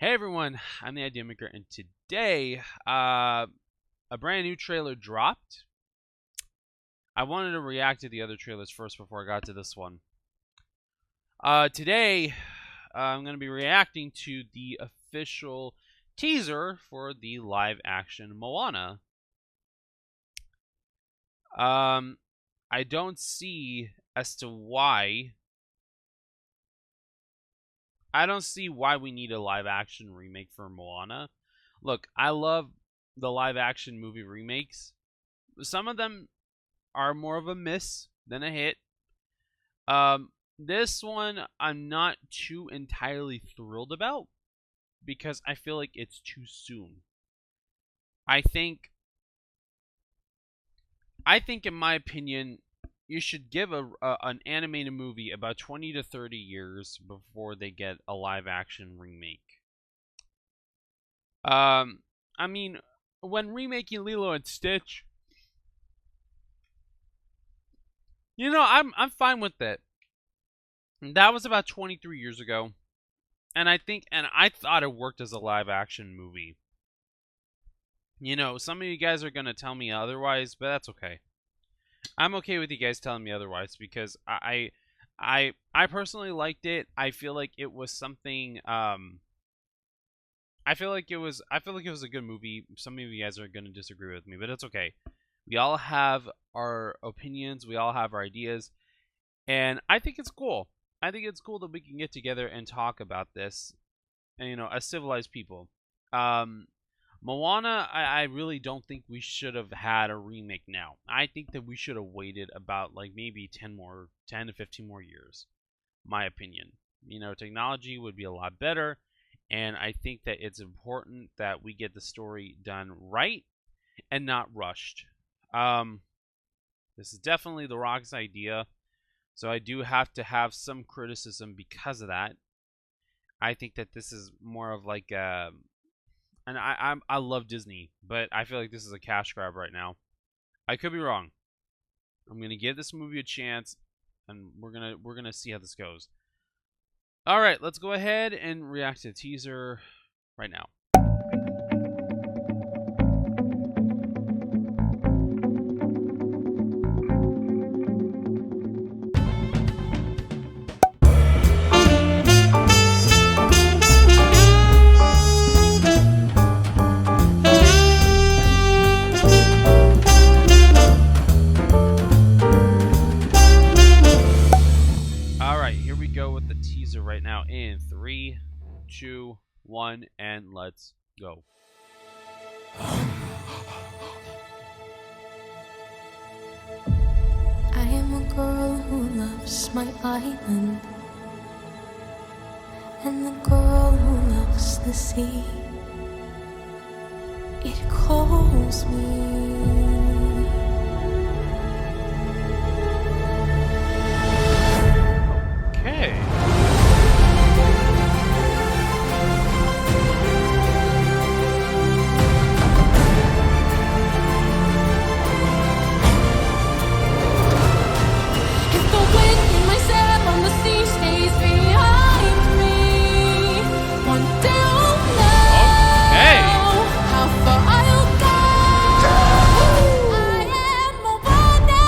Hey everyone, I'm the Idea Maker, and today, a brand new trailer dropped. I wanted to react to the other trailers first before I got to this one. Today, I'm going to be reacting to the official teaser for the live-action Moana. I don't see as to why. I don't see why we need a live-action remake for Moana. Look, I love the live-action movie remakes. Some of them are more of a miss than a hit. This one I'm not too entirely thrilled about because I feel like it's too soon. I think in my opinion, you should give an animated movie about 20 to 30 years before they get a live action remake. I mean, when remaking Lilo and Stitch, I'm fine with it. That was about 23 years ago, and I thought it worked as a live action movie. Some of you guys are gonna tell me otherwise, but that's okay. I'm okay with you guys telling me otherwise because I personally liked it. I feel like it was something. I feel like it was a good movie. Some of you guys are gonna disagree with me, but it's okay. We all have our opinions. We all have our ideas, and I think it's cool. I think it's cool that we can get together and talk about this, as civilized people. Moana, I really don't think we should have had a remake now. I think that we should have waited about like maybe 10 to 15 more years. My opinion. Technology would be a lot better, and I think that it's important that we get the story done right and not rushed. This is definitely The Rock's idea, so I do have to have some criticism because of that. I think that this is more of like and I love Disney, but I feel like this is a cash grab right now. I could be wrong. I'm gonna give this movie a chance, and we're gonna see how this goes. All right, let's go ahead and react to the teaser right now. Here we go with the teaser right now in 3, 2, 1, and let's go. I am a girl who loves my island, and the girl who loves the sea. It calls me. Okay. If the wind in my sail on the sea stays behind me, one day I'll know how far I'll go. I am Moana.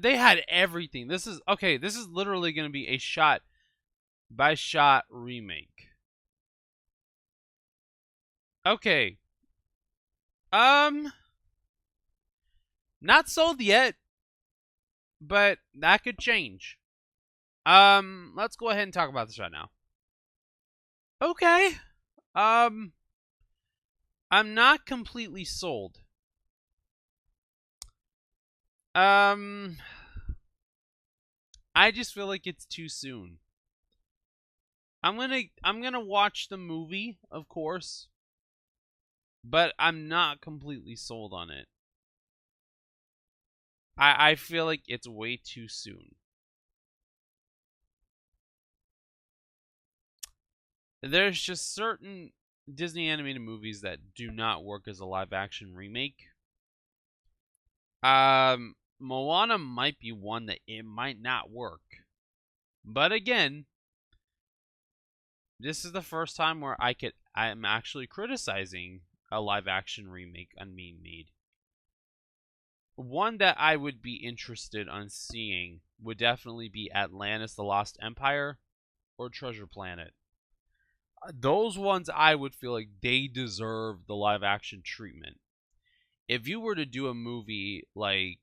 They had everything. This is literally going to be a shot by shot remake. Okay. Not sold yet, but that could change. Let's go ahead and talk about this right now. Okay. I'm not completely sold. I just feel like it's too soon. I'm gonna watch the movie, of course, but I'm not completely sold on it. I feel like it's way too soon. There's just certain Disney animated movies that do not work as a live action remake. Moana might be one that it might not work. But again, this is the first time where I'm actually criticizing a live action remake on being made. One that I would be interested on seeing would definitely be Atlantis the Lost Empire or Treasure Planet. Those ones I would feel like they deserve the live action treatment. If you were to do a movie like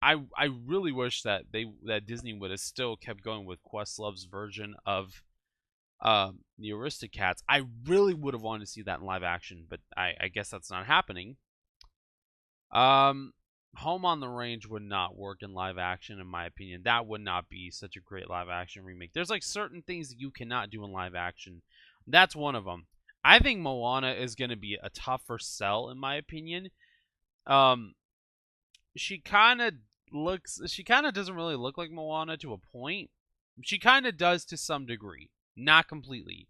I really wish that that Disney would have still kept going with Questlove's version of the Aristocats. I really would have wanted to see that in live action, but I guess that's not happening. Um, Home on the Range would not work in live action, in my opinion. That would not be such a great live action remake. There's like certain things that you cannot do in live action. That's one of them. I think Moana is going to be a tougher sell, in my opinion. Um, she kind of she kind of doesn't really look like Moana to a point. She kind of does to some degree, not completely.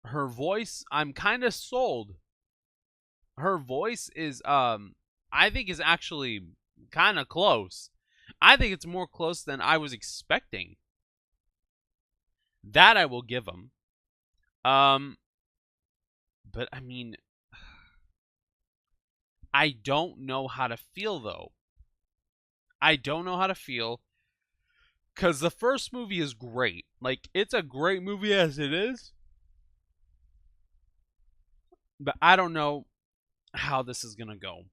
Her voice, I'm kind of sold. Her voice is I think is actually kind of close. I think it's more close than I was expecting. That I will give them. Um but I mean, I don't know how to feel though. I don't know how to feel cuz the first movie is great. Like it's a great movie as it is. But I don't know how this is going to go.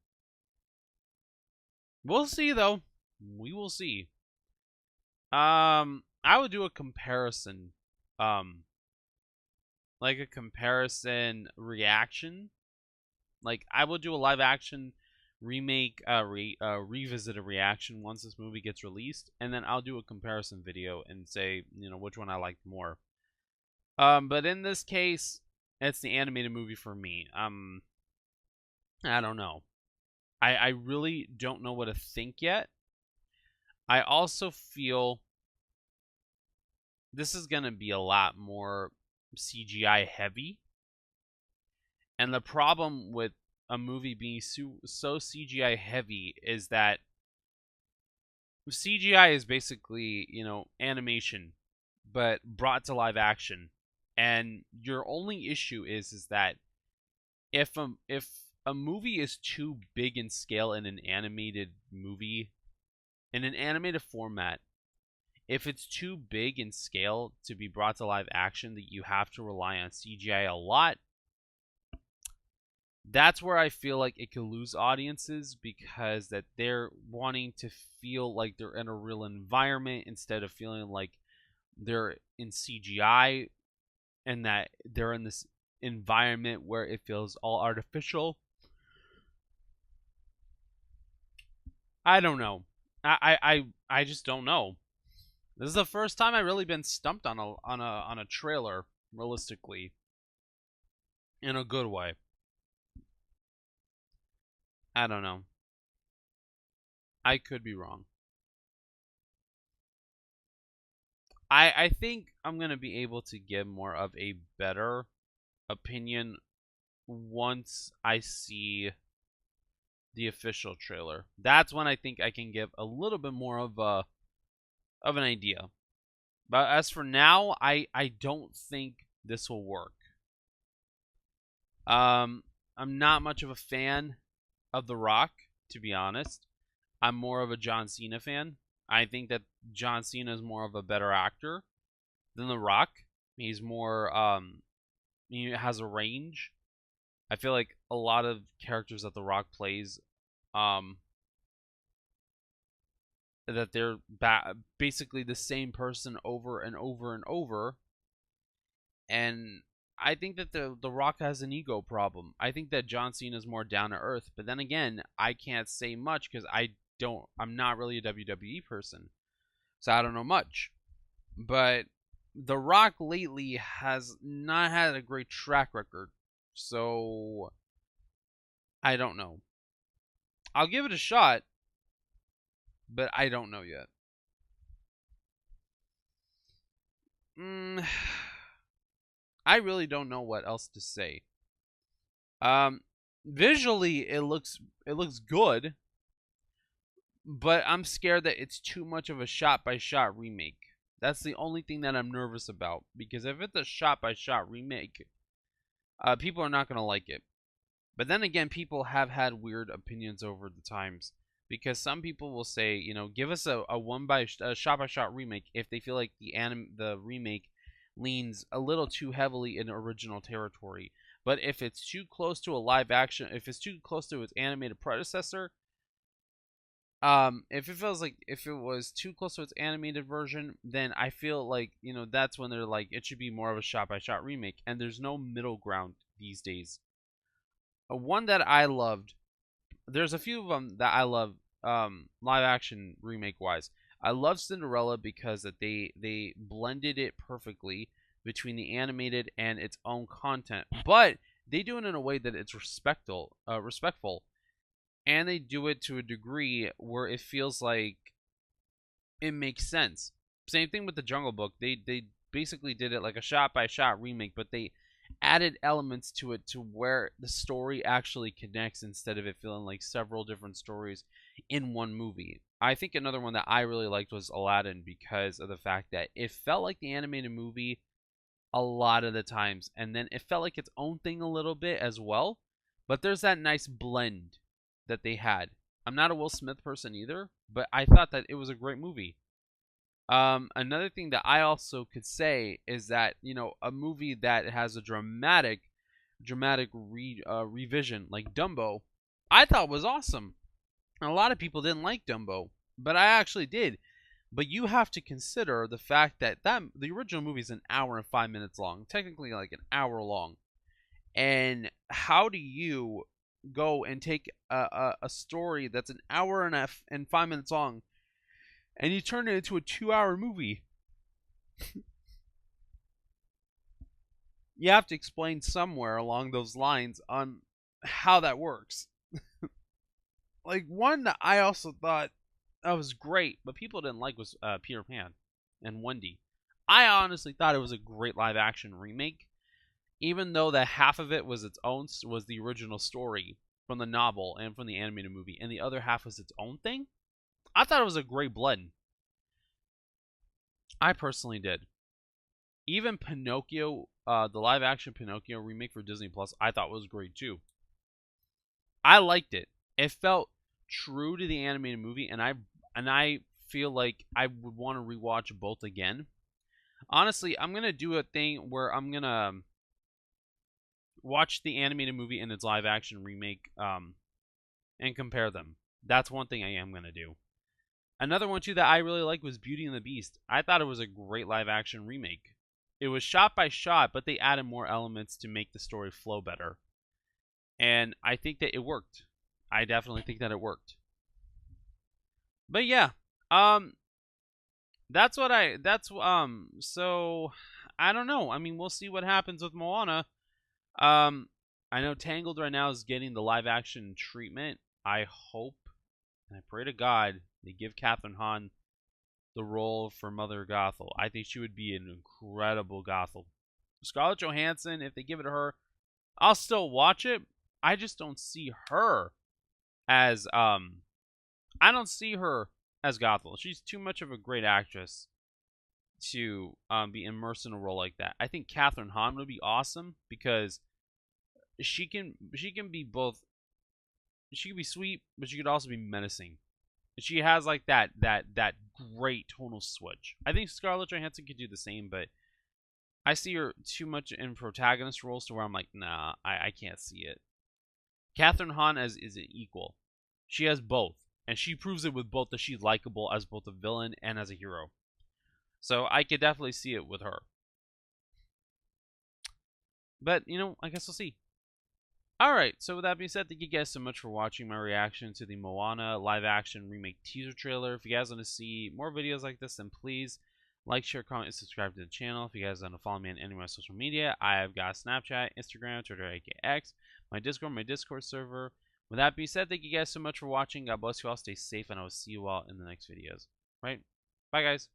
We'll see though. We will see. I would do a comparison. Like a comparison reaction. Like I will do a live action remake, revisit a reaction once this movie gets released, and then I'll do a comparison video and say, which one I liked more. But in this case, it's the animated movie for me. I don't know. I really don't know what to think yet. I also feel this is gonna be a lot more CGI heavy. And the problem with a movie being so CGI heavy is that CGI is basically, animation, but brought to live action. And your only issue is that if a movie is too big in scale in an animated movie, in an animated format, if it's too big in scale to be brought to live action that you have to rely on CGI a lot, that's where I feel like it could lose audiences because that they're wanting to feel like they're in a real environment instead of feeling like they're in CGI and that they're in this environment where it feels all artificial. I don't know. I just don't know. This is the first time I've really been stumped on a trailer, realistically, in a good way. I don't know. I could be wrong. I think I'm gonna be able to give more of a better opinion once I see the official trailer. That's when I think I can give a little bit more of an idea. But as for now, I don't think this will work. I'm not much of a fan of The Rock, to be honest. I'm more of a John Cena fan. I think that John Cena is more of a better actor than The Rock. He's more he has a range. I feel like a lot of characters that The Rock plays um that they're basically the same person over and over and over, and I think that the Rock has an ego problem. I think that John Cena is more down to earth, but then again, I can't say much because I'm not really a WWE person, so I don't know much. But The Rock lately has not had a great track record, so I don't know. I'll give it a shot, but I don't know yet. Mm, I really don't know what else to say. Um, Visually, it looks good, but I'm scared that it's too much of a shot by shot remake. That's the only thing that I'm nervous about, because if it's a shot by shot remake, people are not gonna like it. But then again, people have had weird opinions over the times, because some people will say, give us a shot by shot remake if they feel like the remake leans a little too heavily in original territory. But if it's too close to a live action, if it's too close to its animated predecessor, if it feels like if it was too close to its animated version, then I feel like that's when they're like it should be more of a shot by shot remake, and there's no middle ground these days. One that I loved, there's a few of them that I love, live action remake wise. I love Cinderella because that they blended it perfectly between the animated and its own content, but they do it in a way that it's respectful, and they do it to a degree where it feels like it makes sense. Same thing with the Jungle Book. They basically did it like a shot by shot remake, but they added elements to it to where the story actually connects instead of it feeling like several different stories in one movie. I think another one that I really liked was Aladdin because of the fact that it felt like the animated movie a lot of the times, and then it felt like its own thing a little bit as well. But there's that nice blend that they had. I'm not a Will Smith person either, but I thought that it was a great movie. Another thing that I also could say is that a movie that has a dramatic revision like Dumbo, I thought was awesome. And a lot of people didn't like Dumbo, but I actually did. But you have to consider the fact that the original movie is an hour and 5 minutes long, technically like an hour long. And how do you go and take a story that's an hour and 5 minutes long and you turn it into a 2 hour movie? You have to explain somewhere along those lines on how that works. Like one that I also thought that was great, but people didn't like was Peter Pan and Wendy. I honestly thought it was a great live action remake, even though that half of it was the original story from the novel and from the animated movie, and the other half was its own thing. I thought it was a great blend. I personally did. Even Pinocchio, the live action Pinocchio remake for Disney Plus, I thought was great too. I liked it. It felt true to the animated movie, and I feel like I would want to rewatch both again. Honestly, I'm gonna do a thing where I'm gonna watch the animated movie and its live action remake, and compare them. That's one thing I am gonna do. Another one too that I really liked was Beauty and the Beast. I thought it was a great live action remake. It was shot by shot, but they added more elements to make the story flow better. And I think that it worked. I definitely think that it worked. But yeah, um, so I don't know. I mean, we'll see what happens with Moana. Um, I know Tangled right now is getting the live action treatment. I hope and I pray to God they give Catherine Hahn the role for Mother Gothel. I think she would be an incredible Gothel. Scarlett Johansson, if they give it to her, I'll still watch it. I just don't see her as I don't see her as Gothel. She's too much of a great actress to be immersed in a role like that. I think Catherine Hahn would be awesome because she can be both. She can be sweet, but she could also be menacing. She has like that great tonal switch. I think Scarlett Johansson could do the same, but I see her too much in protagonist roles to where I'm like, nah, I can't see it. Catherine Hahn is an equal. She has both, and she proves it with both that she's likable as both a villain and as a hero. So I could definitely see it with her. But I guess we'll see. Alright, so with that being said, thank you guys so much for watching my reaction to the Moana live action remake teaser trailer. If you guys want to see more videos like this, then please like, share, comment, and subscribe to the channel. If you guys want to follow me on any of my social media, I have got Snapchat, Instagram, Twitter, aka X, my Discord server. With that being said, thank you guys so much for watching. God bless you all, stay safe, and I will see you all in the next videos. Right? Bye, guys.